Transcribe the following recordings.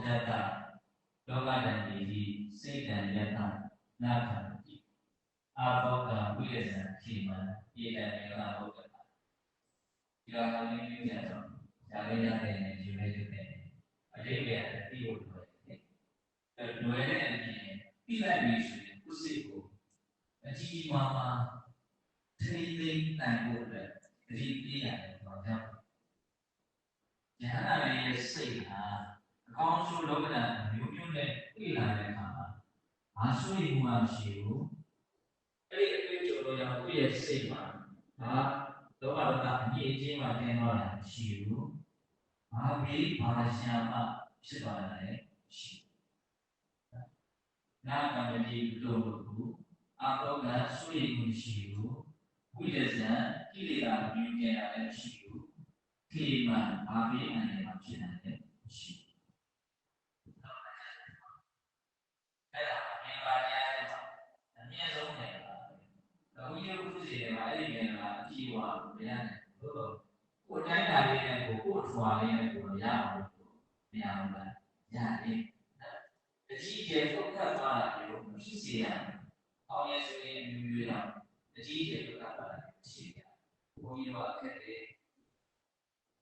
ဒတလောကတန်ကြီးစိတ်တန်ယတနာခံတိအာဘောကဝိရဇံခိမံယေတံယေကဘုဒ္ဓတာဒီလိုအမျိုးမျိုးကြတော့ဒါလေးရတယ်နဲ့ယူလိုက်တဲ့အလေးပဲတိဖို့လိုတယ်။လွယ်တဲ့အပြင်ပြီးလိုက်ပြီဆိုရင်ကိုယ်စိတ်ကိုအကြီးကြီးမားမားထိန်းသိမ်းနိုင်ဖို့အတွက်တတိပေးရတယ်ပေါ့ဗျာ။ဉာဏ်နဲ့ရဲ့စိတ်ဟာအကောင်းဆုံးလောကဓာတ်မျိုးမျိုးနဲ့တွေ့လာတဲ့အခါမှာဘာဆိုရင်မှမရှိဘူး။အဲ့ဒီအတွေ့အကြုံတွေကြောင့်ကိုယ့်ရဲ့စိတ်မှာဒါလောကဓာတ်အမြင့်အချင်းမှတင်သွားတာမရှိဘူး။ဘာပြီးဘာရှာမှဖြစ်သွားတယ်ရှိ။နာကံတိလို့ဘူးအာဘောကဆိုရင်မရှိဘူးဝိရဇံကိလေသာမြင်ကြရတယ်ရှိဘူးခေမံဘာပြီးအနေမှာဖြစ်နေတယ်ရှိအဲ့ဒါအင်္ဂါတရားတွေအမြင့်ဆုံးတယ်ပါဘုရားကုသိုလ်တွေမှာအဲ့ဒီနေရာအကြည့်ဝါဘုရားနဲ့ဘုရားကိုတိုင်းတာလေးနဲ့ကိုထွာလေးနဲ့ကိုရအောင်မရဘူးလားရတယ်အကြီးကျယ်ထုတ်ခတ်သွားတာမျိုးမရှိစေရဘူးအောင်ရဆိုရင်အမျိုးမျိုးတော့အကြီးကျယ်ထုတ်ခတ်သွားတာရှိတယ်ဘုန်းကြီးတို့အခက်တွေ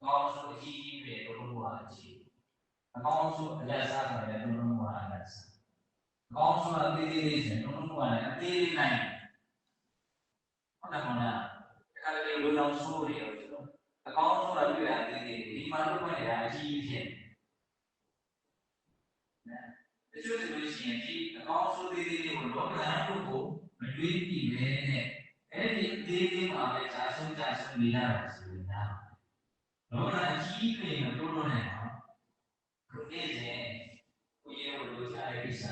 ကောင်းဆိုအကြီးကြီးပဲဘုန်းတော်အကြီးအကောင်းဆိုအလက်စားဆိုရင်ဘုန်းတော်ကအလက်စားအကောင်းဆိုအသေးသေးလေးဆိုရင်ဘုန်းတော်ကလည်းအသေးလေးနိုင်ဟုတ်တယ်မဟုတ်လားအခါလေးလူတော်ဆိုးတွေရောဆိုတော့အကောင်းဆိုတာတွေ့တာအသေးသေးဒီမှာလုပ်ခွင့်နေတာအကြီးကြီးဖြစ်တချို့ဆိုလို့ရှိရင်ဒီအကောင်းဆုံးသေးသေးလေးကိုလောကဓာတ်ကိုမတွေးကြည့်ပဲနဲ့အဲ့ဒီအသေးသေးမှာပဲဈာဆုံးကြဆုံးနေရတာဆိုရင်ဒါလောကဓာတ်အကြီးကြီးမတိုးလို့နိုင်အောင်ခုနေ့စဉ်ကိုရေကိုလိုချတဲ့ကိစ္စ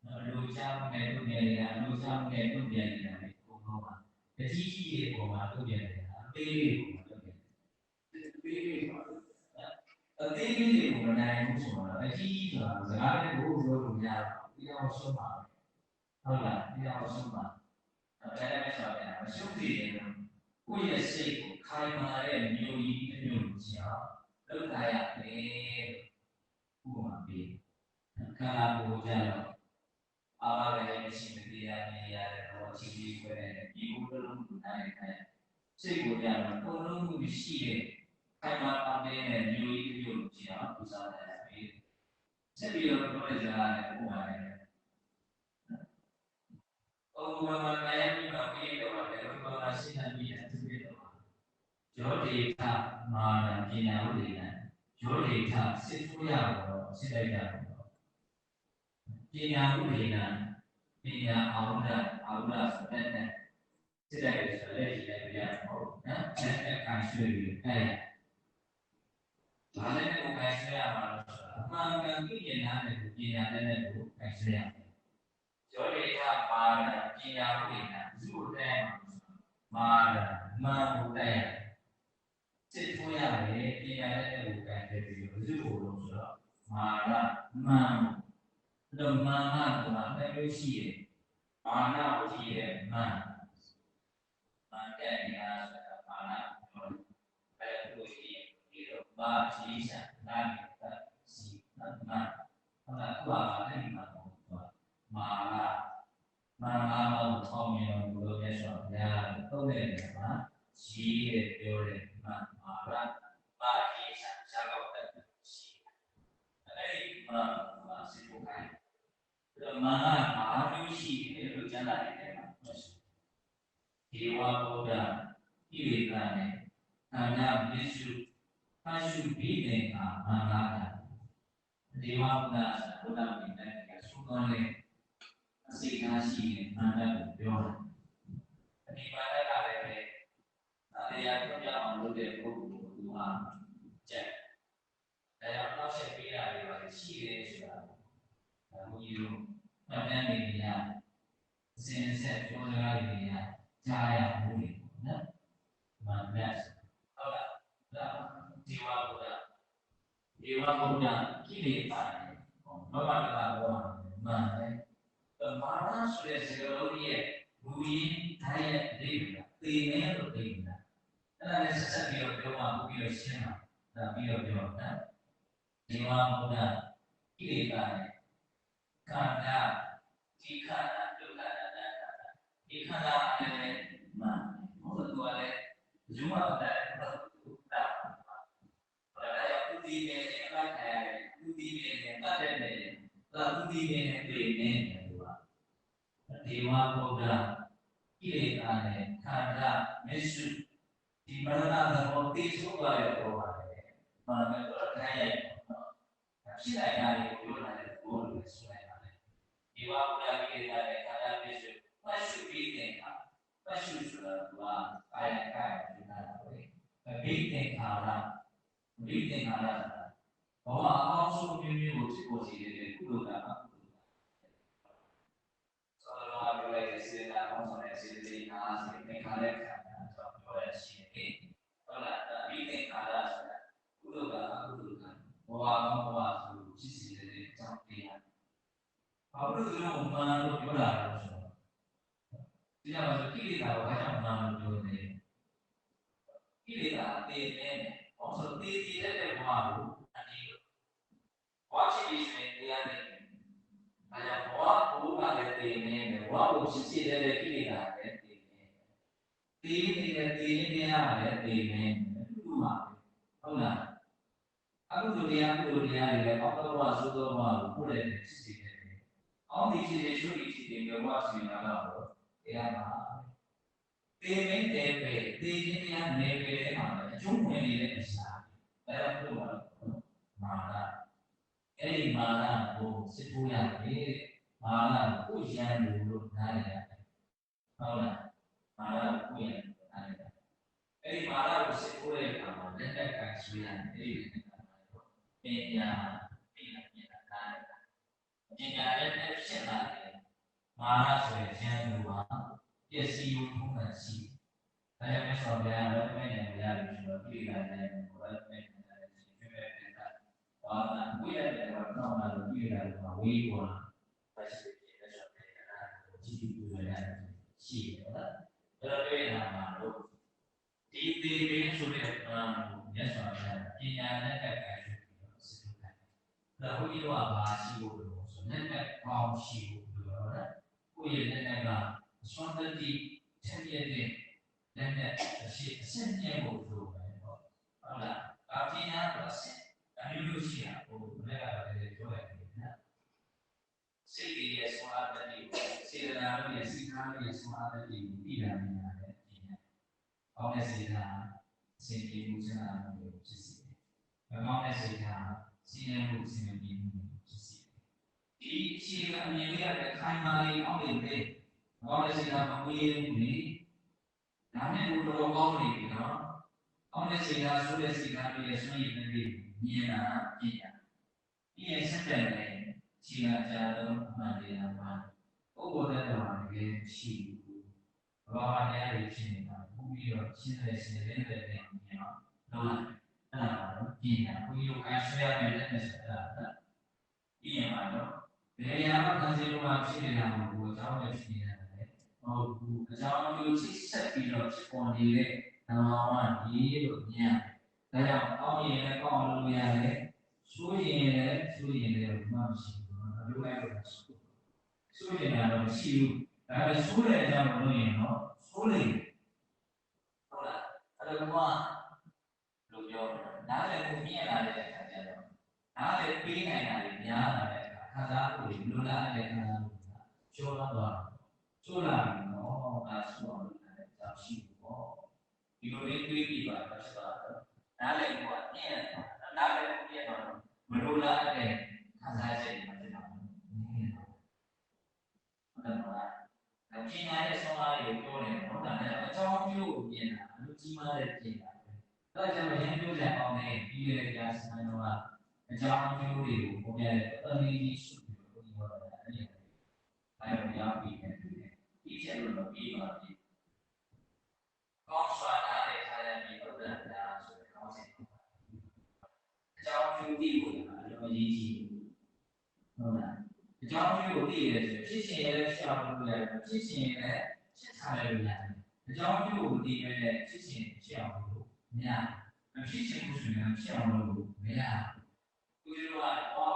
လိုချမဲ့လုပ်နေရတာလိုချမဲ့လုပ်နေရတာပဲပုံတော့ပါအကြီးကြီးရဲ့ပုံမှာလုပ်နေနေတာအသေးလေးပုံမှာလုပ်နေတယ်အသေးလေးပါအသေးလေးတွေကိုမနိုင်ဘူးဆိုတော့အကြီးကြီးဆိုတာစကားနဲ့ဘိုးပြောလို့မရဘူး။တရားဆုံးပါဟုတ်လားတရားဆုံးပါအဲ့ဒါပဲဆိုတော့မရှုပ်သေးတယ်ကိုယ့်ရဲ့စိတ်ကိုခိုင်မာတဲ့မျိုးကြီးအမျိုးကြီးအောင်လုပ်ထားရတယ်ဥပမာပေးခန္ဓာကိုယ်ကြတော့အာမဂရေမရှိမတရားနေရတဲ့တော့ချီးခွဲတဲ့ဒီဥပဒလုံးကိုနိုင်တဲ့စိတ်ကိုကြတော့ပုံလုံးမှုရှိတဲ့ခိုင်မာတဲ့မျိုးကြီးအမျိုးကြီးအောင်ပူဇော်ရတယ်ဆက်ပြီးတော့ပြောရကြတယ်ဥပမာနဲ့ဥပမာနဲ့ပြီးတော့ပြီးတော့လည်းဥပမာရှင်းနေပြီးသူပြတော့ယောဒေထမာနပညာဥဒေနယောဒေထစစ်ထိုးရတော့စစ်လိုက်ရတော့ပညာဥဒေနပညာအာဟုဒဆိုတဲ့စစ်လိုက်ရဆိုလည်းဒီလည်းပြရတော့နော်အဲ့ခံရွှေပြီးအဲ့ဒါလည်းကိုယ်ခံရွှေရမှာအမှန်ကန်ပြည့်ညာနဲ့ပညာနဲ့ကိုခံရွှေရတယ်ယောဒေထမာနပညာဥဒေနဇုတဲ့မာနမဟုတဲ့စစ်ထိုးရတယ်ပညာနဲ့ကိုခံရွှေပြီးဇုကိုလို့ဆိုတော့မာနမန်တော့မာနကလည်းရှိတယ်မာနကိုကြည့်တယ်မန်တဲ့နေရာဆိုတာမာနပြောတယ်ဘယ်လိုရှိရင်ဒီတော့မာရှိစားနာမည်စီနာမဟုတ်လားဘာလဲဒီမှာမာလာကိုထောင်းရင်ဘုလိုလဲဆိုတော့ညာတော့တဲ့နေရာမှာရှိတယ်ပြောတယ်မာလာပါတိဆာဇာကောတဲ့ရှိအဲ့ဒီမှာစီဖို့ခိုင်းမာလာဘာလို့ရှိတယ်လို့ကျမ်းစာထဲမှာဒေဝဗုဒ္ဓဣရိကနဲ့ခန္ဓာပစ္စုဖတ်ရှုပြီးတဲ့အခါမာလာကဒေဝဗုဒ္ဓဆိုတာဘုရားမြင်တဲ့ကသုကောင်းတဲ့အစိတ်ထားရှိတဲ့မာနကိုပြောတာဒီမာနကလည်းတရားပြောင်းအောင်လုပ်တဲ့ပုဂ္ဂိုလ်ကိုသူဟာကြက်တရားနောက်ဆက်ပေးတာတွေပါရှိတယ်ဆိုတာဘုန်းကြီးတို့မှတ်တမ်းနေရအစဉ်အဆက်ပြောစကားတွေကြားရမှုတွေနော်မာနဟုတ်လားဒါဒီဝါဘုရားဒေဝဗုဒ္ဓကိလေသာဘောဘာကဘောမာနမာနဆိုတဲ့စကားလုံးရဲ့မူရင်းတိုင်းရဲ့အဓိပ္ပာယ်သိနေလို့သိနေတာအဲ့ဒါနဲ့ဆက်ပြီးတော့ပြောမှပို့ပြီးတော့ရှင်းမှာဒါပြီးတော့ပြောတာဒေဝဗုဒ္ဓဣ ကိလေသာနဲ့ခန္ဓာဒီခန္ဓာဒုက္ခအနတ္တဒီခန္ဓာလည်းမှန်ဘုရားကလည်းဇုမတ်တဲ့ဘုရားတာဘာလဲဥဒိမေနဲ့အပ်တယ်ဥဒိမေနဲ့တတ်တဲ့နေသာဥဒိမေနဲ့ပြေနေတယ်သူကဒေဝဘုရားကိလေသာနဲ့ခန္ဓာမျက်စုဒီမရဏသဘောသိဆုံးသွားတဲ့ဘောပါတယ်ဘာလဲတော့တိုင်းရိုက်ဖြစ်လိုက်တာကိုပြောလာတဲ့ဘောလို့ဆိုလိုက်ပါတယ်ဒေဝဘုရားကိလေသာနဲ့ခန္ဓာမျက်စုပတ်ရှုပြီးနေတာပတ်ရှုဆိုတာကကာယကာယဖြစ်တာပဲဘိသင်္ခါရဘိသင်္ခါရဘောအအောင်ဆုံးမျိုးမျိုးကိုဖြစ်ပေါ်စေတဲ့ကုသိုလ်ကဆောတော်ပြောလိုက်တဲ့စေတနာအောင်ဆောင်တဲ့စေတသိက်အားစေသင်္ခါရခန္ဓာဆိုတော့ပြောရရှိတယ်ဟုတ်လားဘိသင်္ခါရဆိုတာကုသိုလ်ကအကုသိုလ်ကဘောအအောင်ဘောဆိုဖြစ်စေတဲ့အကြောင်းတရားဘာလို့ဒီလိုမှန်လို့ပြောတာလဲဆိုတော့ဒီကြောင့်ကိလေသာကိုဘာကြောင့်မှန်လို့ပြောနေကိလေသာအသေးနဲ့ဘာလို့သေသေးတဲ့ဘဝကိုအနေလို့ဘဝရှိပြီးဆိုရင်တရားနဲ့အဲကြောင့်ဘဝကိုကလည်းသေနေတယ်ဘဝကိုဖြစ်စေတဲ့ကိလေသာလည်းသေနေသေနေတဲ့သေတရားလည်းသေနေတူပါဟုတ်လားအကုသိုလ်တရားကုသိုလ်တရားတွေလည်းအောက်တော်ဘဝသုသောဘဝကိုပို့တဲ့ဖြစ်စေတယ်အောက်ဒီဖြစ်စေရှုပ်ဒီဖြစ်စေဘဝရှိနေတာတော့တရားပါသေမင်းတဲ့ပဲသေခြင်းတရားနေပဲတဲ့မှာအကျုံးဝင်နေတဲ့အစာအဲဒါတို့ကမာနအဲ့ဒီမာနကိုစစ်ထိုးရတယ်မာနကိုရန်လို့နားရတယ်ဟုတ်လားမာနကိုရန်နားရတယ်အဲ့ဒီမာနကိုစစ်ထိုးတဲ့အခါမှာလက်တက်ကန်ဆွေးရတယ်အဲ့ဒီပညာပညာနားရတယ်ပညာနဲ့ဖြစ်လာတယ်မာနဆိုရင်ရန်လို့ပါပစ္စည်းကိုထုံးတာရှိတယ်။ဒါကြောင့်မြတ်စွာဘုရားလည်းမဲ့နေရတယ်ဆိုတော့ပြည်လာတယ်ဘုရားမဲ့နေတယ်ရှိပြည့်တဲ့တာ။ဘာသာဝိရတယ်ကတော့မှလို့ပြည်လာတယ်ဝေးပေါ်ပတ်ရှိတယ်ဆိုတော့အဲ့ဒါကိုကြည့်ပြီးပြောရတယ်ရှိတယ်ဟုတ်လား။ဒါတော့တွေ့တာမှာလို့ဒီသေပင်ဆိုတဲ့မြတ်စွာဘုရားပညာနဲ့တက်ကြပြီးတော့စစ်ထုတ်တယ်။ဒါဘုရားကဘာရှိဖို့လို့ဆိုနဲ့ကောင်းရှိဖို့လို့ဟုတ်လား။ကိုယ့်ရဲ့နဲ့ကစွမ်းတတိထက်ရတဲ့လက်နဲ့အရှိအစင်းမြဲဖို့လိုပဲပေါ့ဟုတ်လားအပြင်းအားတော့ဆက်အမျိုးရှိတာဟိုလည်းလည်းပြောရတယ်နော်စိတ်ရဲ့စွမ်းအားတတိစေတနာရဲ့စိတ်ထားရဲ့စွမ်းအားတတိပြည်လာနေရတယ်ဒီနေ့အောင်းတဲ့စေတနာစေတီမှုစနာမျိုးဖြစ်စီတယ်မမောင်းတဲ့စေတနာစီရင်မှုစီရင်ပြီးမှုဖြစ်စီတယ်ဒီအခြေခံအမြင်ရတဲ့ခိုင်မာလေးအောင်းနေတဲ့ဘောရစီကမမွေးဘူးလေဒါနဲ့ဘုတော်ကောင်းနေပြီနော်အောင်းတဲ့စီကဆိုတဲ့စီကပြည့်စွန့်ရည်နေမြင်တာပြည့်တာဒီရဲ့ဆက်တဲ့လေခြေကကြာတော့အမှန်တရားပါပုဂ္ဂိုလ်တဲ့တော်ကလည်းရှိဘူးဘာဝတရားတွေဖြစ်နေတာဘူးပြီးတော့ရှင်းတဲ့ရှင်းတဲ့တဲ့မြင်တော့လုံးအဲ့ဒါတော့ပြည့်တာဘုရားကဆွဲရမယ်တဲ့ဆိုတာပြည့်ရမှာတော့ဘယ်ရာမှခံစီလို့မှဖြစ်နေတာမဟုတ်ဘူးအကြောင်းလည်းဖြစ်နေတာလေဟုတ်ဘူးအကြောင်းမျိုးချိတ်ဆက်ပြီးတော့ဖြစ်ပေါ်နေတဲ့ဓမ္မဝါဒီလို့ညံ့ဒါကြောင့်အောင်းရင်လည်းကောင်းလို့ရတယ်ဆိုးရင်လည်းမှမရှိဘူးအလိုလိုက်လို့ဆိုးရင်တော့မရှိဘူးဒါပေမဲ့ဆိုးတဲ့အကြောင်းလို့ရင်တော့ဆိုးနေဟုတ်လားအဲ့တော့လို့ပြောနားလည်းကိုမြင်လာတဲ့အခါကျတော့နားလည်းပေးနိုင်တာလည်းများလာတဲ့ခံစားမှုတွေလူလာတဲ့ခံစားမှုကကျော်လာတော့ကျော်လာပြီနော်အဲဆိုတော့လည်းကြောက်ရှိဘူးပေါ့ဒီလိုလေးတွေးပြီးပါတော့ဆိုတော့နားလည်းကိုမြင်နားလည်းကိုမြင်တော့မလူလာတဲ့ခံစားချက်တွေဖြစ်တော့ဟုတ်တယ်မလားပညာရဲ့ဆောင်းအားတွေပြောနေတယ်ဟုတ်တယ်အကြောင်းပြုကိုမြင်တာလူကြီးမားတဲ့ပြင်တာဒါကြောင့်ရင်းပြောကြအောင်လေပြီးရတဲ့ကြားစံတော့အကြောင်းပြုတွေကိုပုံပြတဲ့အလေးကြီးစုပြီးတော့ပြောတာအဲ့ဒီအဲ့တော့ရပြီးတယ်ဒီချက်လို့ပြီးပါပြီကောင်းစွာနားလည်ထားတဲ့ဒီဥဒ္ဒနာဆိုတဲ့ကောင်းစဉ်အကြောင်းပြုပြီးကိုလည်းအတော်ကြီးကြီးဟုတ်လားအကြောင်းပြုကိုသိရတယ်ဆိုဖြစ်ရှင်ရဲ့ရှောင်လို့ရတယ်ဖြစ်ရှင်ရဲ့ချက်ထားတယ်လို့ရတယ်အကြောင်းပြုကိုသိရတဲ့ဖြစ်ရှင်ရှောင်လို့မရဖြစ်ရှင်ကိုဆိုရင်ရှောင်လို့မရဘူးဒီလိုကဘော